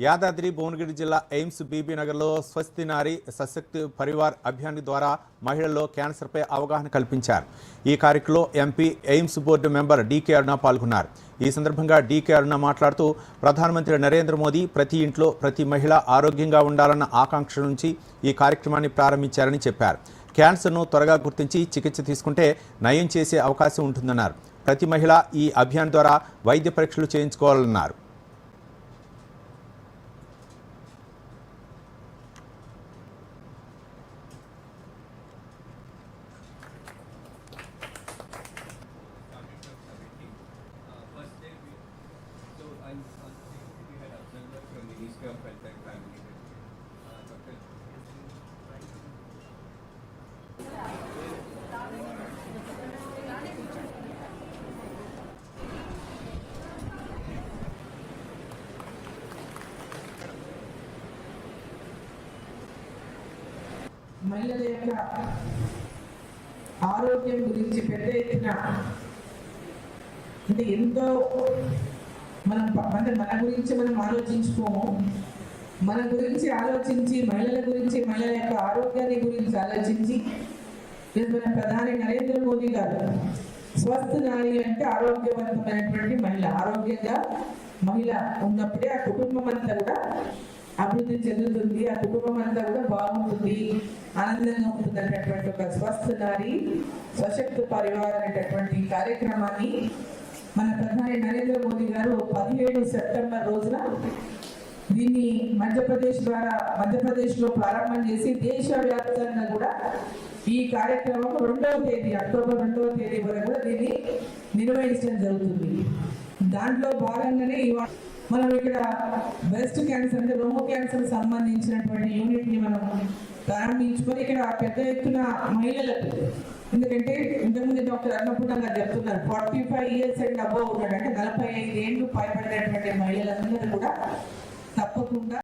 యాదాద్రి భువనగిరి జిల్లా AIIMS BB నగర్లో స్వస్తి నారి సశక్తి పరివార్ అభియాన్ ద్వారా మహిళల్లో క్యాన్సర్పై అవగాహన కల్పించారు. ఈ కార్యక్రమంలో MP AIIMS board member DK Aruna పాల్గొన్నారు. ఈ సందర్భంగా డీకే అరుణ మాట్లాడుతూ ప్రధానమంత్రి నరేంద్ర మోదీ ప్రతి ఇంట్లో ప్రతి మహిళ ఆరోగ్యంగా ఉండాలన్న ఆకాంక్ష నుంచి ఈ కార్యక్రమాన్ని ప్రారంభించారని చెప్పారు. క్యాన్సర్ను త్వరగా గుర్తించి చికిత్స తీసుకుంటే నయం చేసే అవకాశం ఉంటుందన్నారు. ప్రతి మహిళ ఈ అభియాన్ ద్వారా వైద్య పరీక్షలు చేయించుకోవాలన్నారు. మహిళల యొక్క ఆరోగ్యం గురించి పెద్ద ఎత్తున అంటే ఎంతో మన గురించి మనం ఆలోచించుకోము. మన గురించి ఆలోచించి మహిళల గురించి మహిళల యొక్క ఆరోగ్యాన్ని గురించి ఆలోచించి మన ప్రధాని నరేంద్ర మోదీ గారు స్వస్థ నారి అంటే ఆరోగ్యవంతమైనటువంటి మహిళ, ఆరోగ్యంగా మహిళ ఉన్నప్పుడే ఆ కుటుంబం అంతా కూడా అభివృద్ధి చెందుతుంది, ఆ కుటుంబం అంతా కూడా బాగుంటుంది, ఆనందంగా ఉంటుంది అనేటటువంటి ఒక స్వస్థ నారి సశక్త పరివార్ అనేటటువంటి కార్యక్రమాన్ని మన ప్రధాని నరేంద్ర మోదీ గారు 17 సెప్టెంబర్ రోజున దీన్ని మధ్యప్రదేశ్లో ప్రారంభం చేసి దేశవ్యాప్తంగా కూడా ఈ కార్యక్రమం 2వ తేదీ అక్టోబర్ 2వ తేదీ వరకు కూడా దీన్ని నిర్వహించడం జరుగుతుంది. దాంట్లో భాగంగానే మనం ఇక్కడ బ్రెస్ట్ క్యాన్సర్ అంటే రొమ్ము క్యాన్సర్ సంబంధించినటువంటి యూనిట్ని మనం ప్రారంభించుకొని ఇక్కడ పెద్ద ఎత్తున మహిళలకు, ఎందుకంటే ఇంతకుముందు డాక్టర్ అన్నపూర్ణ గారు చెప్తున్నారు 45 ఇయర్స్ అండ్ అబోవ్ ఉన్నాడు, అంటే 45 ఏళ్ళు పైబడినటువంటి మహిళలందరూ కూడా తప్పకుండా